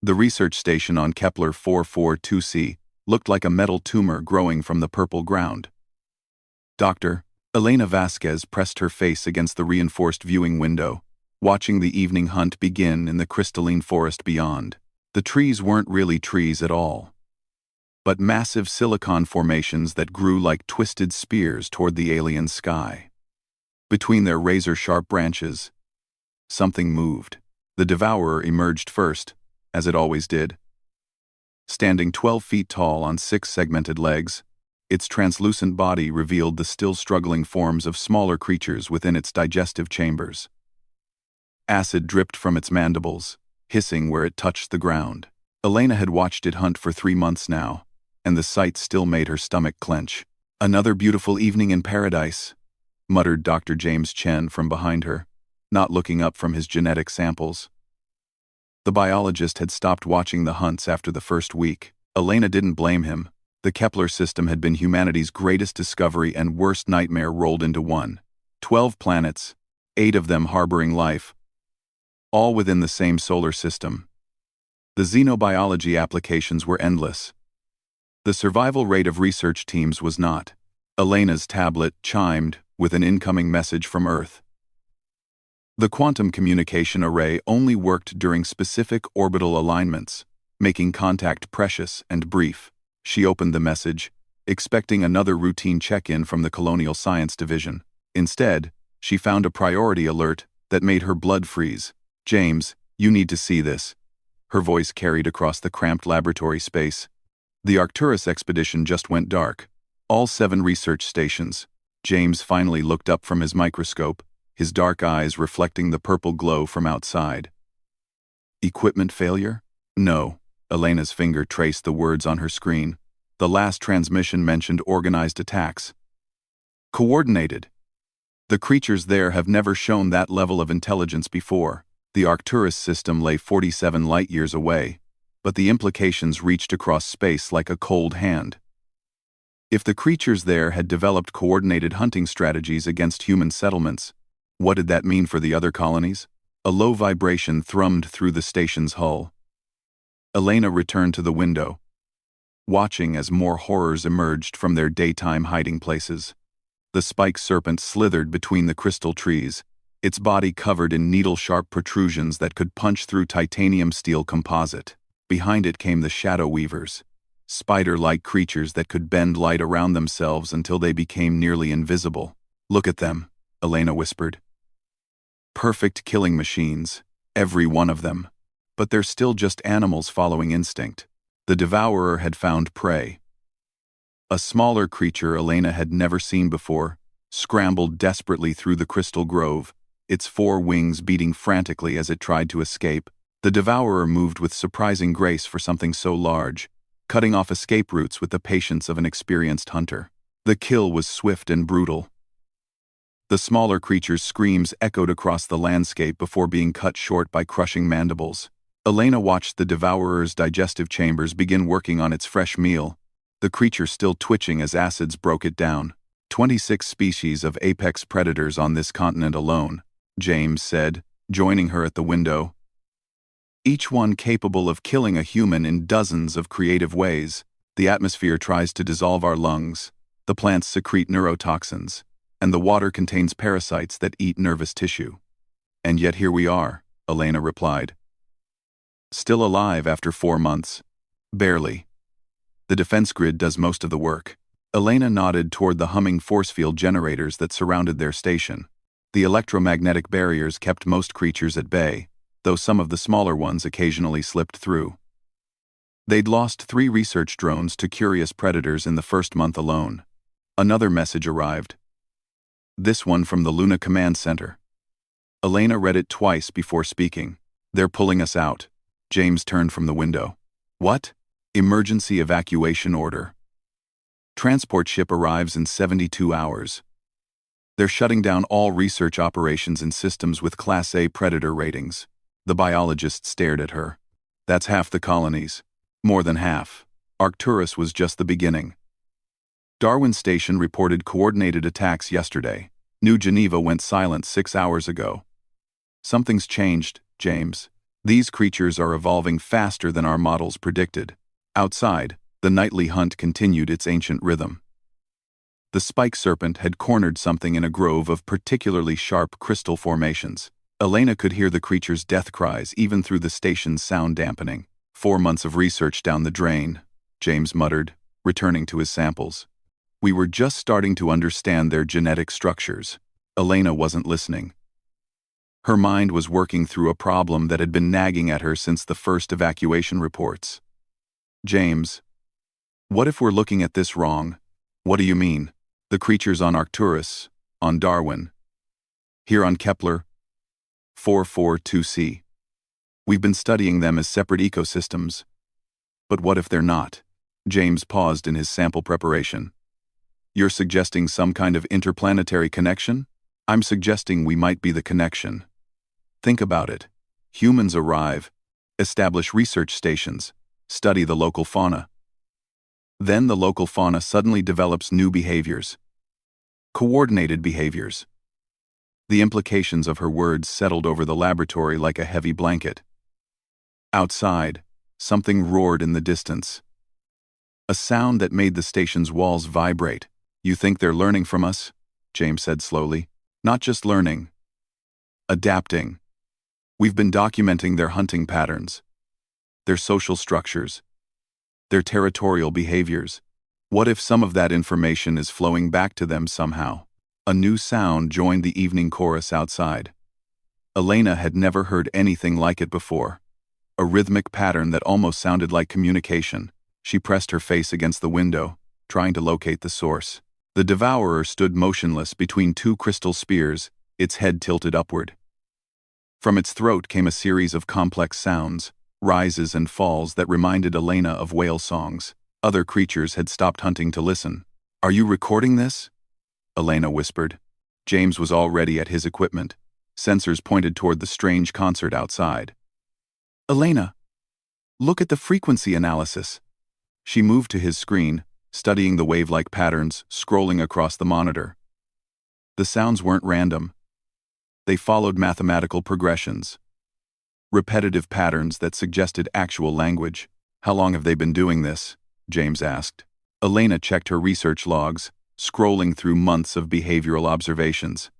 The research station on Kepler 442c looked like a metal tumor growing from the purple ground. Dr. Elena Vasquez pressed her face against the reinforced viewing window, watching the evening hunt begin in the crystalline forest beyond. The trees weren't really trees at all, but massive silicon formations that grew like twisted spears toward the alien sky. Between their razor-sharp branches, something moved. The devourer emerged first, as it always did. Standing 12 feet tall on 6 segmented legs, its translucent body revealed the still struggling forms of smaller creatures within its digestive chambers. Acid dripped from its mandibles, hissing where it touched the ground. Elena had watched it hunt for 3 months now, and the sight still made her stomach clench. "Another beautiful evening in paradise," muttered Dr. James Chen from behind her, not looking up from his genetic samples. The biologist had stopped watching the hunts after the first week. Elena didn't blame him. The Kepler system had been humanity's greatest discovery and worst nightmare rolled into one. 12 planets, 8 of them harboring life, all within the same solar system. The xenobiology applications were endless. The survival rate of research teams was not. Elena's tablet chimed with an incoming message from Earth. The quantum communication array only worked during specific orbital alignments, making contact precious and brief. She opened the message, expecting another routine check-in from the Colonial Science Division. Instead, she found a priority alert that made her blood freeze. "James, you need to see this." Her voice carried across the cramped laboratory space. The Arcturus expedition just went dark. All 7 research stations. James finally looked up from his microscope, his dark eyes reflecting the purple glow from outside. "Equipment failure?" "No." Elena's finger traced the words on her screen. The last transmission mentioned organized attacks. "Coordinated." The creatures there have never shown that level of intelligence before. The Arcturus system lay 47 light-years away, but the implications reached across space like a cold hand. If the creatures there had developed coordinated hunting strategies against human settlements, what did that mean for the other colonies? A low vibration thrummed through the station's hull. Elena returned to the window, watching as more horrors emerged from their daytime hiding places. The spike serpent slithered between the crystal trees, its body covered in needle-sharp protrusions that could punch through titanium steel composite. Behind it came the shadow weavers, spider-like creatures that could bend light around themselves until they became nearly invisible. "Look at them," Elena whispered. "Perfect killing machines, every one of them. But they're still just animals following instinct." The devourer had found prey. A smaller creature Elena had never seen before scrambled desperately through the crystal grove, its 4 wings beating frantically as it tried to escape. The devourer moved with surprising grace for something so large, cutting off escape routes with the patience of an experienced hunter. The kill was swift and brutal. The smaller creature's screams echoed across the landscape before being cut short by crushing mandibles. Elena watched the devourer's digestive chambers begin working on its fresh meal, the creature still twitching as acids broke it down. 26 species of apex predators on this continent alone, James said, joining her at the window. Each one capable of killing a human in dozens of creative ways. The atmosphere tries to dissolve our lungs, the plants secrete neurotoxins, and the water contains parasites that eat nervous tissue. "And yet here we are," Elena replied. "Still alive after 4 months. Barely. The defense grid does most of the work." Elena nodded toward the humming force field generators that surrounded their station. The electromagnetic barriers kept most creatures at bay, though some of the smaller ones occasionally slipped through. They'd lost 3 research drones to curious predators in the first month alone. Another message arrived. This one from the Luna Command Center. Elena read it twice before speaking. "They're pulling us out." James turned from the window. "What?" "Emergency evacuation order. Transport ship arrives in 72 hours. They're shutting down all research operations in systems with Class A predator ratings." The biologist stared at her. "That's half the colonies. More than half. Arcturus was just the beginning." Darwin Station reported coordinated attacks yesterday. New Geneva went silent 6 hours ago. "Something's changed, James." These creatures are evolving faster than our models predicted. Outside, the nightly hunt continued its ancient rhythm. The spike serpent had cornered something in a grove of particularly sharp crystal formations. Elena could hear the creature's death cries even through the station's sound dampening. 4 months of research down the drain, James muttered, returning to his samples. We were just starting to understand their genetic structures. Elena wasn't listening. Her mind was working through a problem that had been nagging at her since the first evacuation reports. James, what if we're looking at this wrong? What do you mean? The creatures on Arcturus, on Darwin, here on Kepler 442c. We've been studying them as separate ecosystems. But what if they're not? James paused in his sample preparation. You're suggesting some kind of interplanetary connection? I'm suggesting we might be the connection. Think about it. Humans arrive, establish research stations, study the local fauna. Then the local fauna suddenly develops new behaviors. Coordinated behaviors. The implications of her words settled over the laboratory like a heavy blanket. Outside, something roared in the distance. A sound that made the station's walls vibrate. You think they're learning from us? James said slowly. Not just learning. Adapting. We've been documenting their hunting patterns, their social structures, their territorial behaviors. What if some of that information is flowing back to them somehow? A new sound joined the evening chorus outside. Elena had never heard anything like it before. A rhythmic pattern that almost sounded like communication. She pressed her face against the window, trying to locate the source. The devourer stood motionless between 2 crystal spears, its head tilted upward. From its throat came a series of complex sounds, rises and falls that reminded Elena of whale songs. Other creatures had stopped hunting to listen. Are you recording this? Elena whispered. James was already at his equipment. Sensors pointed toward the strange concert outside. Elena, look at the frequency analysis. She moved to his screen, studying the wave-like patterns scrolling across the monitor. The sounds weren't random. They followed mathematical progressions. Repetitive patterns that suggested actual language. How long have they been doing this? James asked. Elena checked her research logs, scrolling through months of behavioral observations.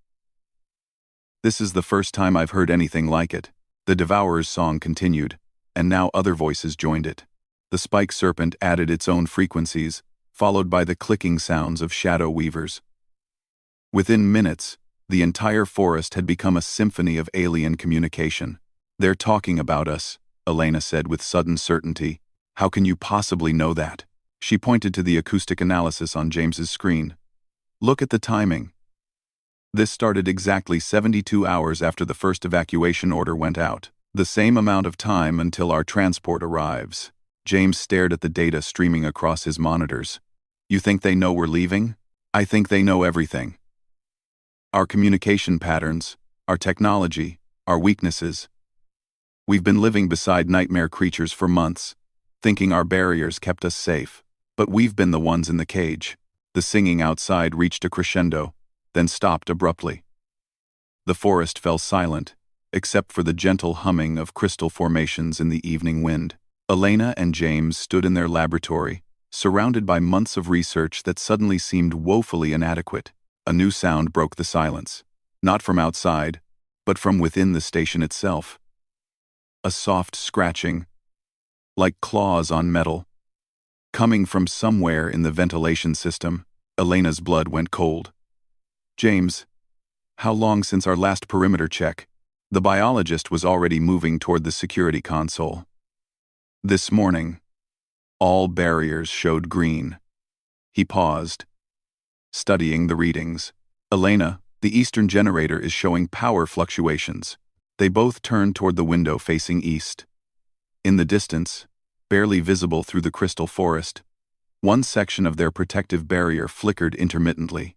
This is the first time I've heard anything like it. The Devourer's song continued, and now other voices joined it. The spike serpent added its own frequencies, followed by the clicking sounds of shadow weavers. Within minutes, the entire forest had become a symphony of alien communication. They're talking about us, Elena said with sudden certainty. How can you possibly know that? She pointed to the acoustic analysis on James's screen. Look at the timing. This started exactly 72 hours after the first evacuation order went out. The same amount of time until our transport arrives. James stared at the data streaming across his monitors. You think they know we're leaving? I think they know everything. Our communication patterns, our technology, our weaknesses. We've been living beside nightmare creatures for months, thinking our barriers kept us safe. But we've been the ones in the cage. The singing outside reached a crescendo, then stopped abruptly. The forest fell silent, except for the gentle humming of crystal formations in the evening wind. Elena and James stood in their laboratory, surrounded by months of research that suddenly seemed woefully inadequate. A new sound broke the silence, not from outside, but from within the station itself. A soft scratching, like claws on metal. Coming from somewhere in the ventilation system, Elena's blood went cold. James, how long since our last perimeter check? The biologist was already moving toward the security console. This morning, all barriers showed green. He paused, studying the readings. Elena, the eastern generator is showing power fluctuations. They both turned toward the window facing east. In the distance, barely visible through the crystal forest, one section of their protective barrier flickered intermittently.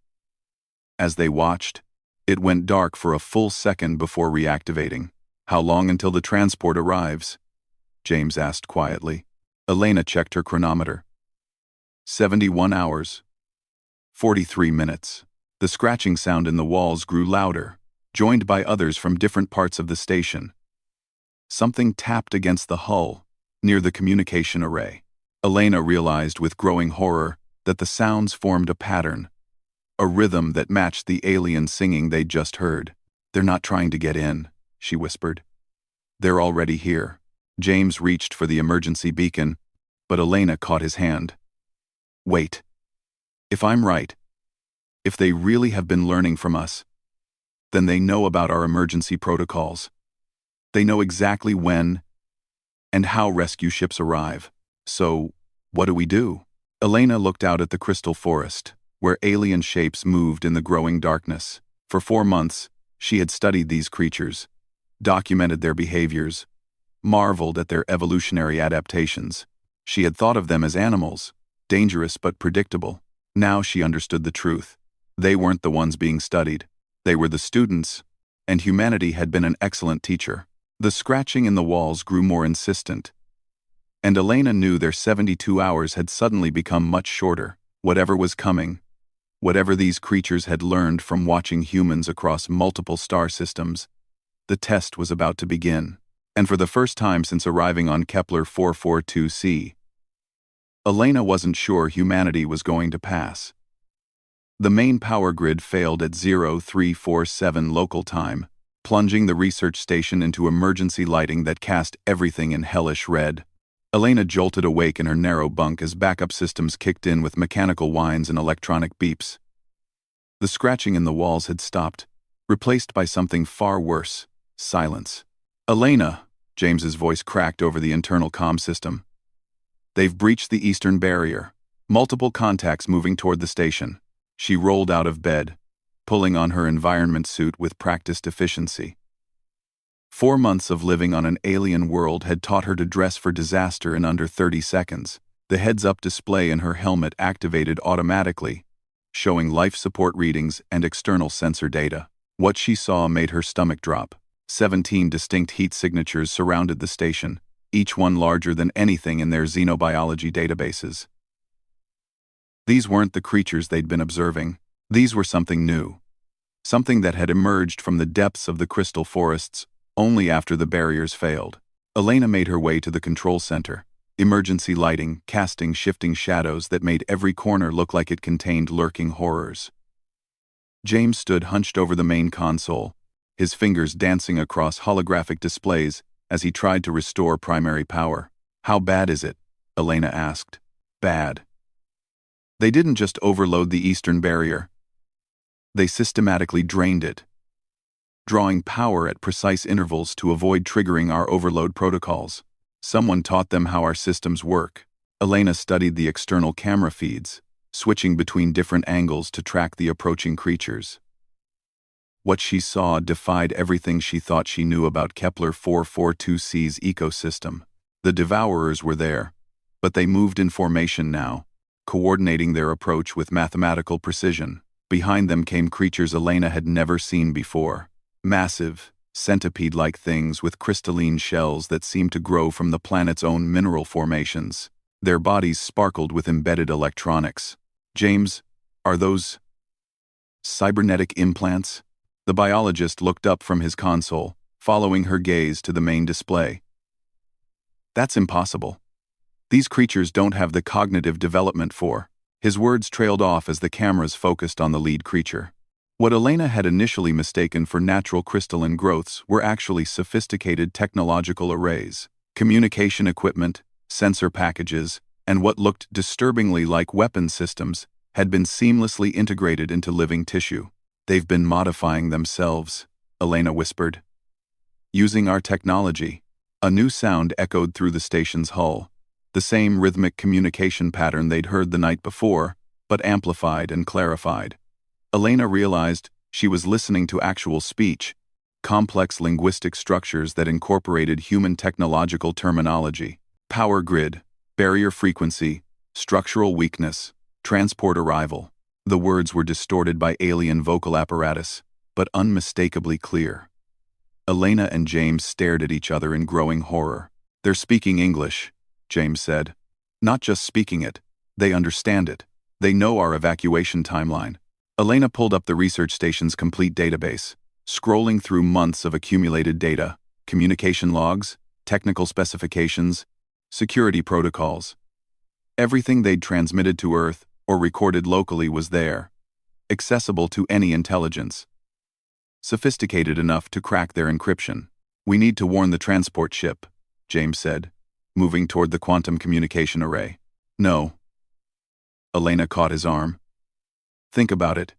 As they watched, it went dark for a full second before reactivating. How long until the transport arrives? James asked quietly. Elena checked her chronometer. 71 hours. 43 minutes. The scratching sound in the walls grew louder, joined by others from different parts of the station. Something tapped against the hull, near the communication array. Elena realized with growing horror that the sounds formed a pattern, a rhythm that matched the alien singing they'd just heard. "They're not trying to get in," she whispered. "They're already here." James reached for the emergency beacon, but Elena caught his hand. "Wait. If I'm right, if they really have been learning from us, then they know about our emergency protocols. They know exactly when and how rescue ships arrive. So, what do we do?" Elena looked out at the crystal forest, where alien shapes moved in the growing darkness. For 4 months, she had studied these creatures, documented their behaviors, marveled at their evolutionary adaptations. She had thought of them as animals, dangerous but predictable. Now she understood the truth. They weren't the ones being studied. They were the students, and humanity had been an excellent teacher. The scratching in the walls grew more insistent, and Elena knew their 72 hours had suddenly become much shorter. Whatever was coming, whatever these creatures had learned from watching humans across multiple star systems, the test was about to begin. And for the first time since arriving on Kepler 442c, Elena wasn't sure humanity was going to pass. The main power grid failed at 0347 local time, plunging the research station into emergency lighting that cast everything in hellish red. Elena jolted awake in her narrow bunk as backup systems kicked in with mechanical whines and electronic beeps. The scratching in the walls had stopped, replaced by something far worse: silence. "Elena," James's voice cracked over the internal comm system. "They've breached the eastern barrier. Multiple contacts moving toward the station." She rolled out of bed, pulling on her environment suit with practiced efficiency. 4 months of living on an alien world had taught her to dress for disaster in under 30 seconds. The heads-up display in her helmet activated automatically, showing life support readings and external sensor data. What she saw made her stomach drop. 17 distinct heat signatures surrounded the station, each one larger than anything in their xenobiology databases. These weren't the creatures they'd been observing. These were something new. Something that had emerged from the depths of the crystal forests only after the barriers failed. Elena made her way to the control center, emergency lighting casting shifting shadows that made every corner look like it contained lurking horrors. James stood hunched over the main console, his fingers dancing across holographic displays as he tried to restore primary power. "How bad is it?" Elena asked. "Bad. They didn't just overload the eastern barrier. They systematically drained it, drawing power at precise intervals to avoid triggering our overload protocols. Someone taught them how our systems work." Elena studied the external camera feeds, switching between different angles to track the approaching creatures. What she saw defied everything she thought she knew about Kepler 442c's ecosystem. The Devourers were there, but they moved in formation now, coordinating their approach with mathematical precision. Behind them came creatures Elena had never seen before. Massive, centipede-like things with crystalline shells that seemed to grow from the planet's own mineral formations. Their bodies sparkled with embedded electronics. "James, are those cybernetic implants?" The biologist looked up from his console, following her gaze to the main display. "That's impossible. These creatures don't have the cognitive development for." His words trailed off as the cameras focused on the lead creature. What Elena had initially mistaken for natural crystalline growths were actually sophisticated technological arrays. Communication equipment, sensor packages, and what looked disturbingly like weapon systems had been seamlessly integrated into living tissue. "They've been modifying themselves," Elena whispered. "Using our technology." A new sound echoed through the station's hull, the same rhythmic communication pattern they'd heard the night before, but amplified and clarified. Elena realized she was listening to actual speech, complex linguistic structures that incorporated human technological terminology. Power grid, barrier frequency, structural weakness, transport arrival. The words were distorted by alien vocal apparatus, but unmistakably clear. Elena and James stared at each other in growing horror. "They're speaking English," James said. "Not just speaking it, they understand it. They know our evacuation timeline." Elena pulled up the research station's complete database, scrolling through months of accumulated data. communication logs, technical specifications, security protocols. Everything they'd transmitted to Earth or recorded locally was there, accessible to any intelligence. Sophisticated enough to crack their encryption. "We need to warn the transport ship," James said, moving toward the quantum communication array. "No." Elena caught his arm. "Think about it.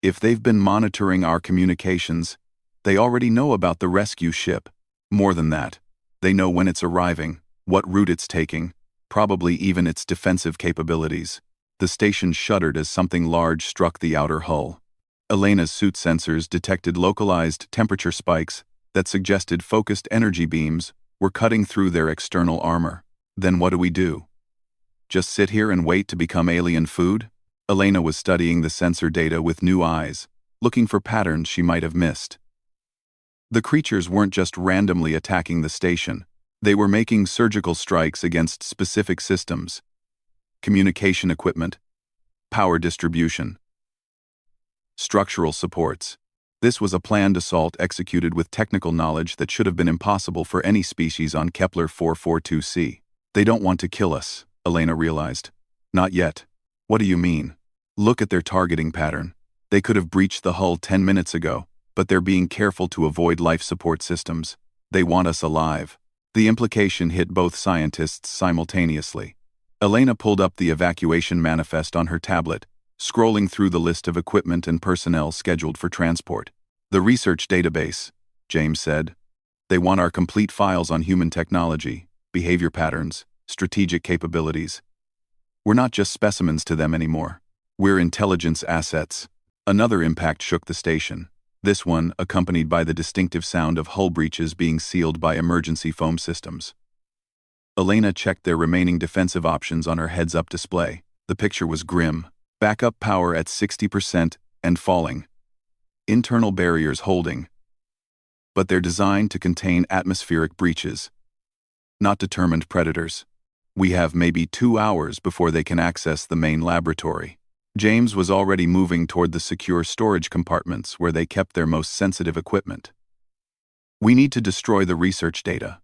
If they've been monitoring our communications, they already know about the rescue ship. More than that, they know when it's arriving, what route it's taking, probably even its defensive capabilities." The station shuddered as something large struck the outer hull. Elena's suit sensors detected localized temperature spikes that suggested focused energy beams were cutting through their external armor. "Then what do we do? Just sit here and wait to become alien food?" Elena was studying the sensor data with new eyes, looking for patterns she might have missed. The creatures weren't just randomly attacking the station. They were making surgical strikes against specific systems: communication equipment, power distribution, structural supports. This was a planned assault executed with technical knowledge that should have been impossible for any species on Kepler 442c. "They don't want to kill us," Elena realized. "Not yet." "What do you mean?" "Look at their targeting pattern. They could have breached the hull 10 minutes ago, but they're being careful to avoid life support systems. They want us alive." The implication hit both scientists simultaneously. Elena pulled up the evacuation manifest on her tablet, scrolling through the list of equipment and personnel scheduled for transport. "The research database," James said. "They want our complete files on human technology, behavior patterns, strategic capabilities. We're not just specimens to them anymore. We're intelligence assets." Another impact shook the station, this one accompanied by the distinctive sound of hull breaches being sealed by emergency foam systems. Elena checked their remaining defensive options on her heads-up display. The picture was grim. Backup power at 60% and falling. Internal barriers holding. But they're designed to contain atmospheric breaches, not determined predators. "We have maybe 2 hours before they can access the main laboratory." James was already moving toward the secure storage compartments where they kept their most sensitive equipment. "We need to destroy the research data.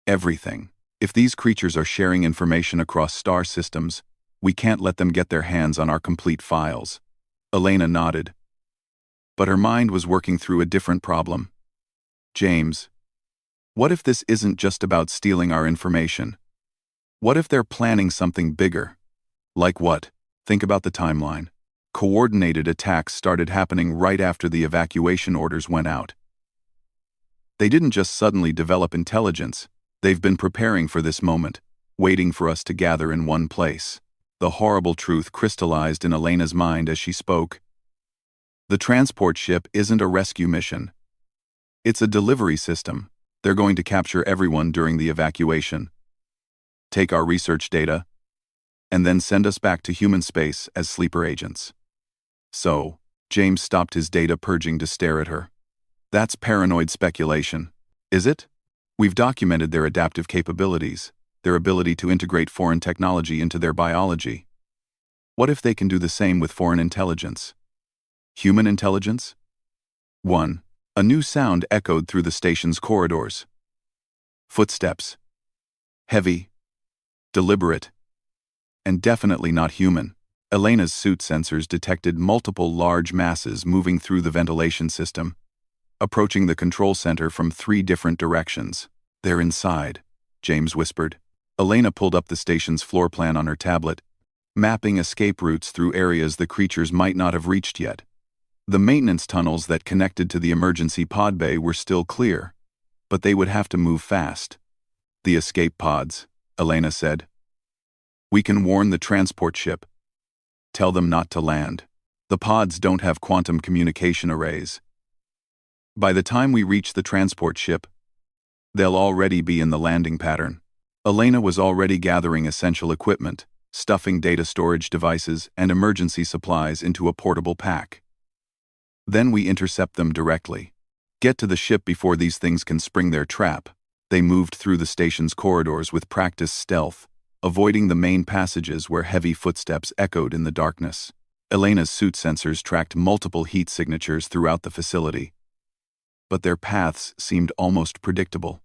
Everything. If these creatures are sharing information across star systems, we can't let them get their hands on our complete files." Elena nodded. But her mind was working through a different problem. "James, what if this isn't just about stealing our information? What if they're planning something bigger?" "Like what?" "Think about the timeline. Coordinated attacks started happening right after the evacuation orders went out. They didn't just suddenly develop intelligence. They've been preparing for this moment, waiting for us to gather in one place." The horrible truth crystallized in Elena's mind as she spoke. The transport ship isn't a rescue mission. It's a delivery system. They're going to capture everyone during the evacuation, take our research data, and then send us back to human space as sleeper agents. So, James stopped his data purging to stare at her. "That's paranoid speculation, is it? We've documented their adaptive capabilities, their ability to integrate foreign technology into their biology. What if they can do the same with foreign intelligence? Human intelligence?" 1. A new sound echoed through the station's corridors. Footsteps. Heavy, deliberate, and definitely not human. Elena's suit sensors detected multiple large masses moving through the ventilation system, approaching the control center from 3 different directions. "They're inside," James whispered. Elena pulled up the station's floor plan on her tablet, mapping escape routes through areas the creatures might not have reached yet. The maintenance tunnels that connected to the emergency pod bay were still clear, but they would have to move fast. "The escape pods," Elena said. "We can warn the transport ship. Tell them not to land. The pods don't have quantum communication arrays. By the time we reach the transport ship, they'll already be in the landing pattern." Elena was already gathering essential equipment, stuffing data storage devices and emergency supplies into a portable pack. "Then we intercept them directly. Get to the ship before these things can spring their trap." They moved through the station's corridors with practiced stealth, avoiding the main passages where heavy footsteps echoed in the darkness. Elena's suit sensors tracked multiple heat signatures throughout the facility. but their paths seemed almost predictable,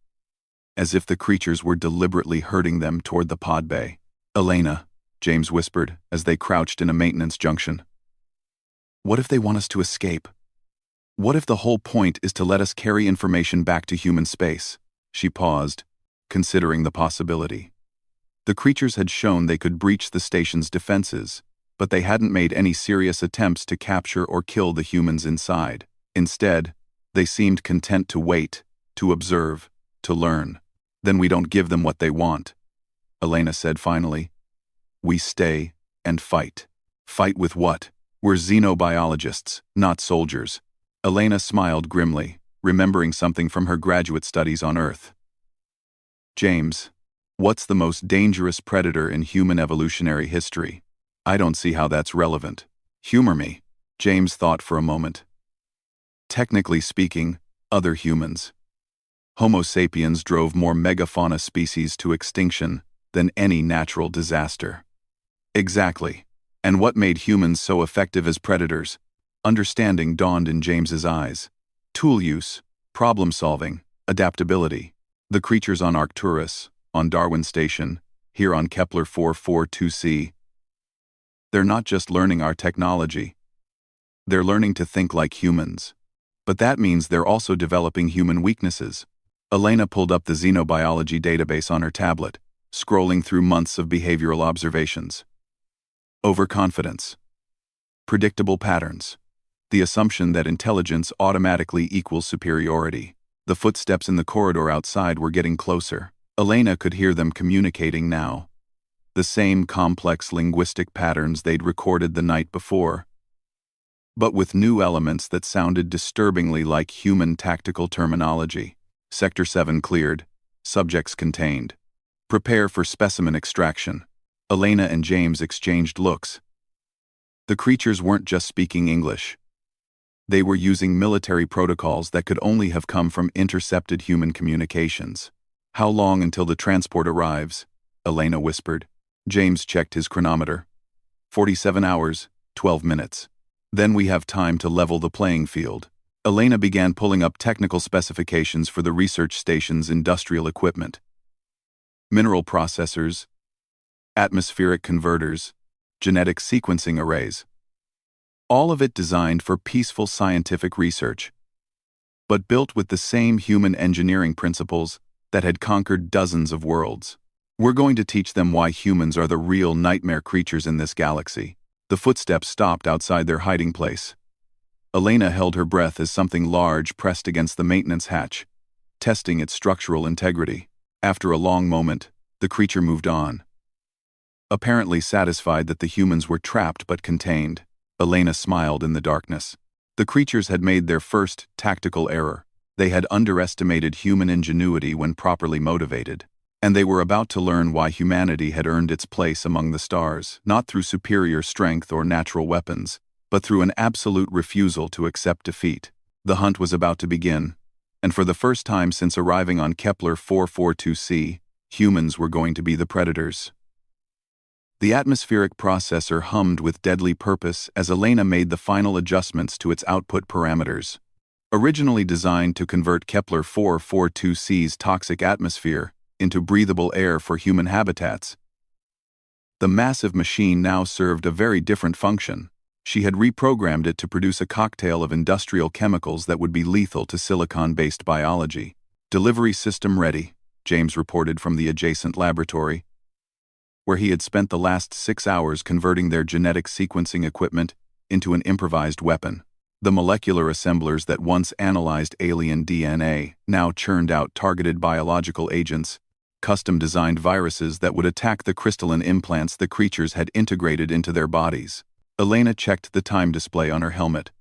as if the creatures were deliberately herding them toward the pod bay. "Elena," James whispered as they crouched in a maintenance junction. "What if they want us to escape? What if the whole point is to let us carry information back to human space?" She paused, considering the possibility. The creatures had shown they could breach the station's defenses, but they hadn't made any serious attempts to capture or kill the humans inside. Instead, they seemed content to wait, to observe, to learn. "Then we don't give them what they want," Elena said finally. "We stay and fight." "Fight with what? We're xenobiologists, not soldiers." Elena smiled grimly, remembering something from her graduate studies on Earth. "James, what's the most dangerous predator in human evolutionary history? I don't see how that's relevant." "Humor me." James thought for a moment. "Technically speaking, other humans. Homo sapiens drove more megafauna species to extinction than any natural disaster." "Exactly. And what made humans so effective as predators?" Understanding dawned in James's eyes. "Tool use, problem-solving, adaptability. The creatures on Arcturus, on Darwin Station, here on Kepler 442c, they're not just learning our technology. They're learning to think like humans. But that means they're also developing human weaknesses." Elena pulled up the xenobiology database on her tablet, scrolling through months of behavioral observations. Overconfidence. Predictable patterns. The assumption that intelligence automatically equals superiority. The footsteps in the corridor outside were getting closer. Elena could hear them communicating now. The same complex linguistic patterns they'd recorded the night before, but with new elements that sounded disturbingly like human tactical terminology. Sector 7 cleared. Subjects contained. Prepare for specimen extraction. Elena and James exchanged looks. The creatures weren't just speaking English. They were using military protocols that could only have come from intercepted human communications. "How long until the transport arrives?" Elena whispered. James checked his chronometer. 47 hours, 12 minutes. "Then we have time to level the playing field." Elena began pulling up technical specifications for the research station's industrial equipment. Mineral processors, atmospheric converters, genetic sequencing arrays. All of it designed for peaceful scientific research, but built with the same human engineering principles that had conquered dozens of worlds. "We're going to teach them why humans are the real nightmare creatures in this galaxy." The footsteps stopped outside their hiding place. Elena held her breath as something large pressed against the maintenance hatch, testing its structural integrity. After a long moment, the creature moved on. Apparently satisfied that the humans were trapped but contained, Elena smiled in the darkness. The creatures had made their first tactical error. They had underestimated human ingenuity when properly motivated, and they were about to learn why humanity had earned its place among the stars, not through superior strength or natural weapons, but through an absolute refusal to accept defeat. The hunt was about to begin, and for the first time since arriving on Kepler 442c, humans were going to be the predators. The atmospheric processor hummed with deadly purpose as Elena made the final adjustments to its output parameters. Originally designed to convert Kepler 442c's toxic atmosphere into breathable air for human habitats, the massive machine now served a very different function. She had reprogrammed it to produce a cocktail of industrial chemicals that would be lethal to silicon-based biology. "Delivery system ready," James reported from the adjacent laboratory, where he had spent the last 6 hours converting their genetic sequencing equipment into an improvised weapon. The molecular assemblers that once analyzed alien DNA now churned out targeted biological agents, custom-designed viruses that would attack the crystalline implants the creatures had integrated into their bodies. Elena checked the time display on her helmet.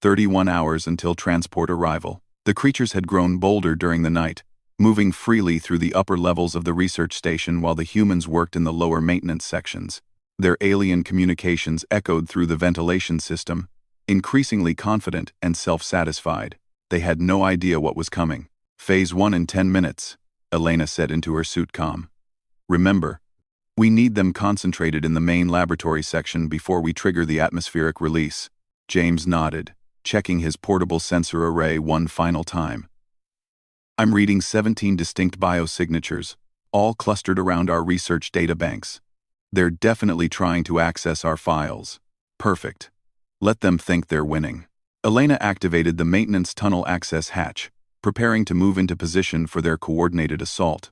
31 hours until transport arrival. The creatures had grown bolder during the night, moving freely through the upper levels of the research station while the humans worked in the lower maintenance sections. Their alien communications echoed through the ventilation system, increasingly confident and self-satisfied. They had no idea what was coming. "Phase 1 in 10 minutes, Elena said into her suit comm. "Remember, we need them concentrated in the main laboratory section before we trigger the atmospheric release." James nodded, checking his portable sensor array one final time. I'm reading 17 distinct biosignatures, all clustered around our research databanks. They're definitely trying to access our files. Perfect. Let them think they're winning. Elena activated the maintenance tunnel access hatch, preparing to move into position for their coordinated assault.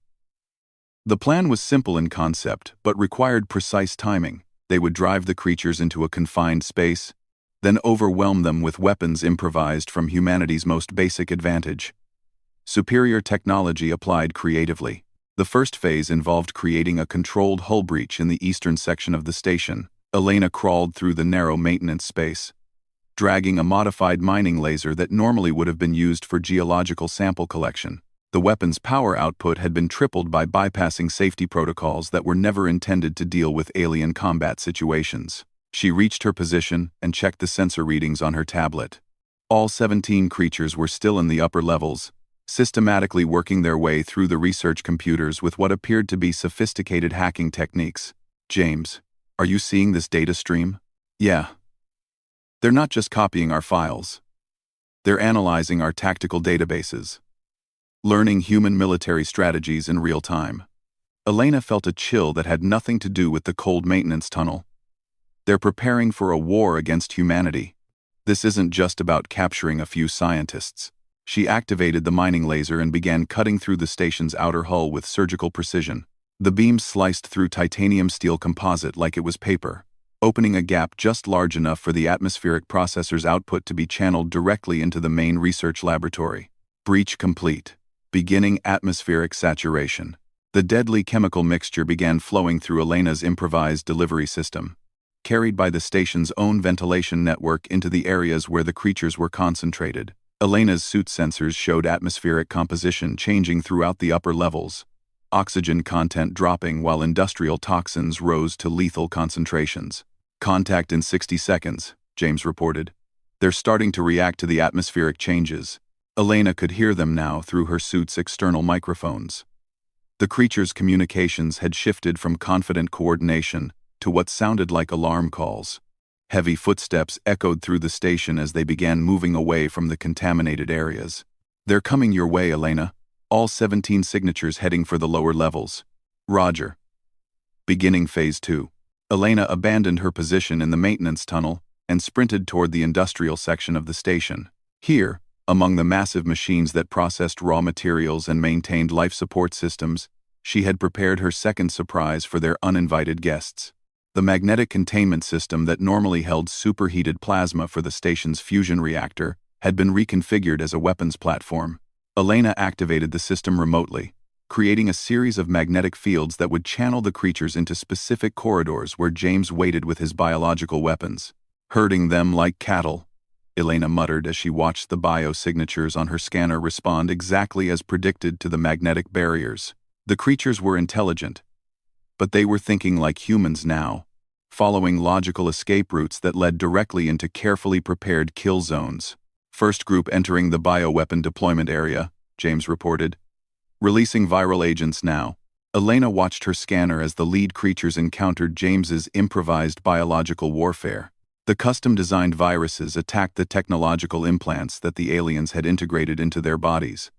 The plan was simple in concept, but required precise timing. They would drive the creatures into a confined space, then overwhelm them with weapons improvised from humanity's most basic advantage. Superior technology applied creatively. The first phase involved creating a controlled hull breach in the eastern section of the station. Elena crawled through the narrow maintenance space, dragging a modified mining laser that normally would have been used for geological sample collection. The weapon's power output had been tripled by bypassing safety protocols that were never intended to deal with alien combat situations. She reached her position and checked the sensor readings on her tablet. All 17 creatures were still in the upper levels, systematically working their way through the research computers with what appeared to be sophisticated hacking techniques. James, are you seeing this data stream? Yeah. They're not just copying our files. They're analyzing our tactical databases, learning human military strategies in real time. Elena felt a chill that had nothing to do with the cold maintenance tunnel. They're preparing for a war against humanity. This isn't just about capturing a few scientists. She activated the mining laser and began cutting through the station's outer hull with surgical precision. The beams sliced through titanium steel composite like it was paper, opening a gap just large enough for the atmospheric processor's output to be channeled directly into the main research laboratory. Breach complete. Beginning atmospheric saturation. The deadly chemical mixture began flowing through Elena's improvised delivery system, carried by the station's own ventilation network into the areas where the creatures were concentrated. Elena's suit sensors showed atmospheric composition changing throughout the upper levels, oxygen content dropping while industrial toxins rose to lethal concentrations. Contact in 60 seconds, James reported. They're starting to react to the atmospheric changes. Elena could hear them now through her suit's external microphones. The creature's communications had shifted from confident coordination to what sounded like alarm calls. Heavy footsteps echoed through the station as they began moving away from the contaminated areas. They're coming your way, Elena. All 17 signatures heading for the lower levels. Roger. Beginning Phase 2. Elena abandoned her position in the maintenance tunnel and sprinted toward the industrial section of the station. Here, among the massive machines that processed raw materials and maintained life support systems, she had prepared her second surprise for their uninvited guests. The magnetic containment system that normally held superheated plasma for the station's fusion reactor had been reconfigured as a weapons platform. Elena activated the system remotely, creating a series of magnetic fields that would channel the creatures into specific corridors where James waited with his biological weapons. Herding them like cattle, Elena muttered as she watched the biosignatures on her scanner respond exactly as predicted to the magnetic barriers. The creatures were intelligent, but they were thinking like humans now, following logical escape routes that led directly into carefully prepared kill zones. First group entering the bioweapon deployment area, James reported. Releasing viral agents now. Elena watched her scanner as the lead creatures encountered James's improvised biological warfare. The custom-designed viruses attacked the technological implants that the aliens had integrated into their bodies,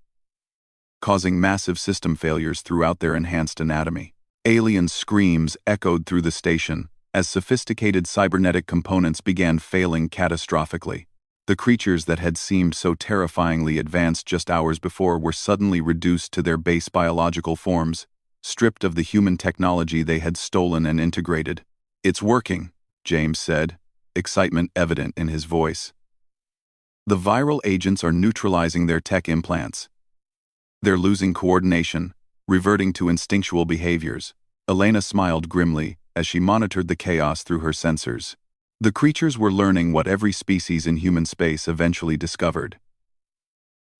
causing massive system failures throughout their enhanced anatomy. Alien screams echoed through the station as sophisticated cybernetic components began failing catastrophically. The creatures that had seemed so terrifyingly advanced just hours before were suddenly reduced to their base biological forms, stripped of the human technology they had stolen and integrated. "It's working," James said, excitement evident in his voice. "The viral agents are neutralizing their tech implants. They're losing coordination, reverting to instinctual behaviors." Elena smiled grimly as she monitored the chaos through her sensors. The creatures were learning what every species in human space eventually discovered.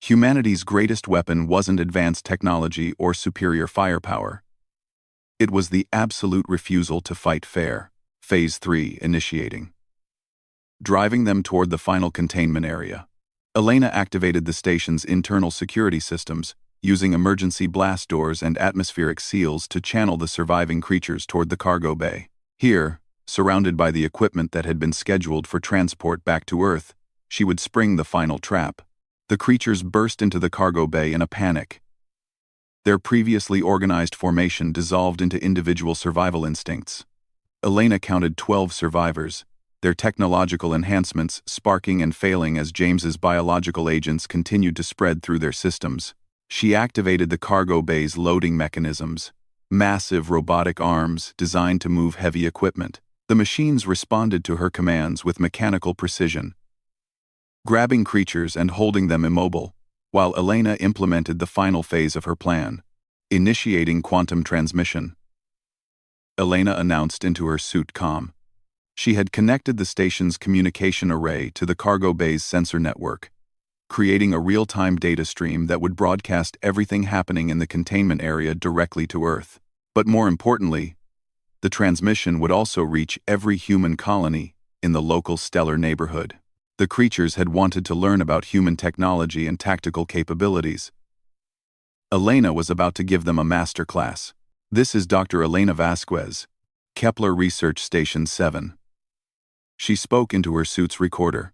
Humanity's greatest weapon wasn't advanced technology or superior firepower. It was the absolute refusal to fight fair. Phase 3 initiating. Driving them toward the final containment area. Elena activated the station's internal security systems, using emergency blast doors and atmospheric seals to channel the surviving creatures toward the cargo bay. Here, surrounded by the equipment that had been scheduled for transport back to Earth, she would spring the final trap. The creatures burst into the cargo bay in a panic. Their previously organized formation dissolved into individual survival instincts. Elena counted 12 survivors, their technological enhancements sparking and failing as James's biological agents continued to spread through their systems. She activated the cargo bay's loading mechanisms, massive robotic arms designed to move heavy equipment. The machines responded to her commands with mechanical precision, grabbing creatures and holding them immobile, while Elena implemented the final phase of her plan, initiating quantum transmission. Elena announced into her suit comm. She had connected the station's communication array to the cargo bay's sensor network, creating a real-time data stream that would broadcast everything happening in the containment area directly to Earth. But more importantly, the transmission would also reach every human colony in the local stellar neighborhood. The creatures had wanted to learn about human technology and tactical capabilities. Elena was about to give them a masterclass. This is Dr. Elena Vasquez, Kepler Research Station 7. She spoke into her suit's recorder.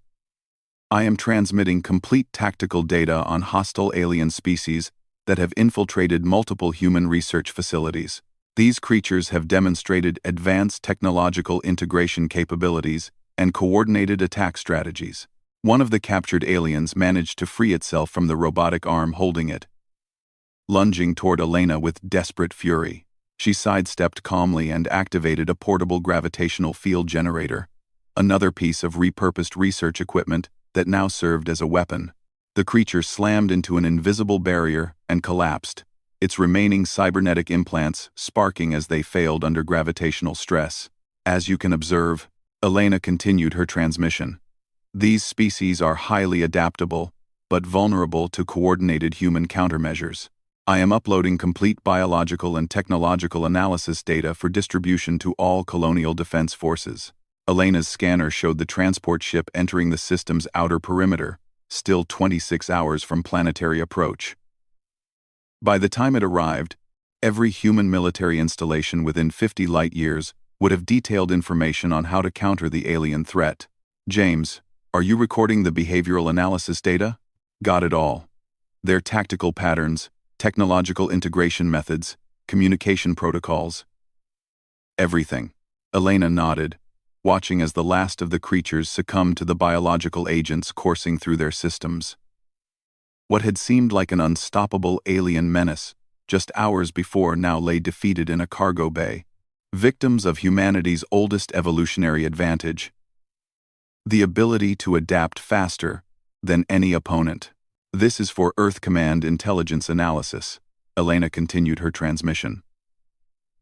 I am transmitting complete tactical data on hostile alien species that have infiltrated multiple human research facilities. These creatures have demonstrated advanced technological integration capabilities and coordinated attack strategies. One of the captured aliens managed to free itself from the robotic arm holding it. Lunging toward Elena with desperate fury, she sidestepped calmly and activated a portable gravitational field generator, another piece of repurposed research equipment that now served as a weapon. The creature slammed into an invisible barrier and collapsed, its remaining cybernetic implants sparking as they failed under gravitational stress. As you can observe, Elena continued her transmission. These species are highly adaptable, but vulnerable to coordinated human countermeasures. I am uploading complete biological and technological analysis data for distribution to all colonial defense forces. Elena's scanner showed the transport ship entering the system's outer perimeter, still 26 hours from planetary approach. By the time it arrived, every human military installation within 50 light-years would have detailed information on how to counter the alien threat. James, are you recording the behavioral analysis data? Got it all. Their tactical patterns, technological integration methods, communication protocols. Everything. Elena nodded, watching as the last of the creatures succumbed to the biological agents coursing through their systems. What had seemed like an unstoppable alien menace just hours before now lay defeated in a cargo bay, victims of humanity's oldest evolutionary advantage: the ability to adapt faster than any opponent. This is for Earth Command intelligence analysis. Elena continued her transmission.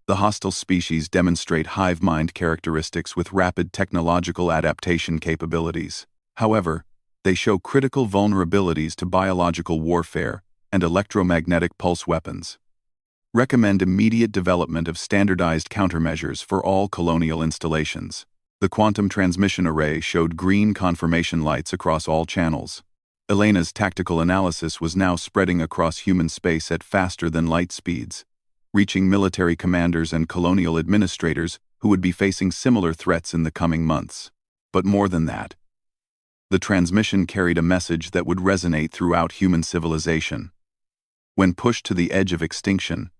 The hostile species demonstrate hive mind characteristics with rapid technological adaptation capabilities. However, they show critical vulnerabilities to biological warfare and electromagnetic pulse weapons. Recommend immediate development of standardized countermeasures for all colonial installations. The quantum transmission array showed green confirmation lights across all channels. Elena's tactical analysis was now spreading across human space at faster than light speeds, reaching military commanders and colonial administrators who would be facing similar threats in the coming months. But more than that, the transmission carried a message that would resonate throughout human civilization. When pushed to the edge of extinction,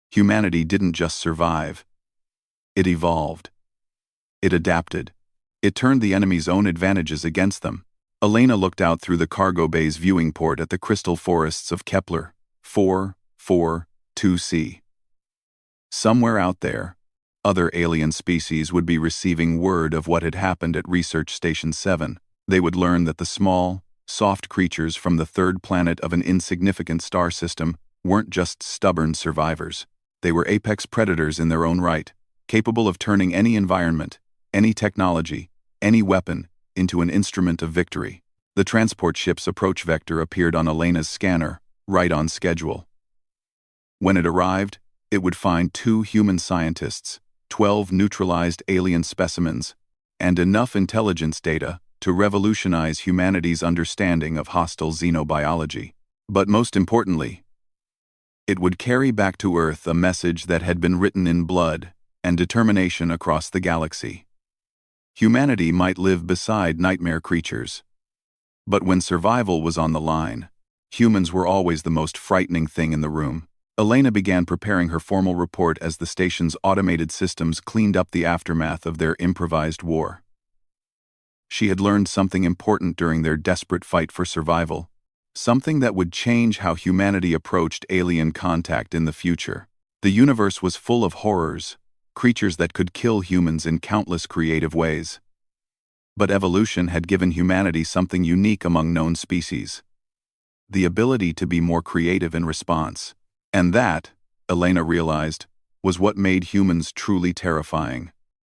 humanity didn't just survive. It evolved. It adapted. It turned the enemy's own advantages against them. Elena looked out through the cargo bay's viewing port at the crystal forests of Kepler 442c. Somewhere out there, other alien species would be receiving word of what had happened at Research Station 7. They would learn that the small, soft creatures from the third planet of an insignificant star system weren't just stubborn survivors. They were apex predators in their own right, capable of turning any environment, any technology, any weapon into an instrument of victory. The transport ship's approach vector appeared on Elena's scanner, right on schedule. When it arrived, it would find 2 human scientists, 12 neutralized alien specimens, and enough intelligence data to revolutionize humanity's understanding of hostile xenobiology. But most importantly, it would carry back to Earth a message that had been written in blood and determination across the galaxy. Humanity might live beside nightmare creatures, But when survival was on the line, humans were always the most frightening thing in the room. Elena began preparing her formal report as the station's automated systems cleaned up the aftermath of their improvised war. She had learned something important during their desperate fight for survival, something that would change how humanity approached alien contact in the future. The universe was full of horrors, creatures that could kill humans in countless creative ways. But evolution had given humanity something unique among known species: the ability to be more creative in response. And that, Elena realized, was what made humans truly terrifying.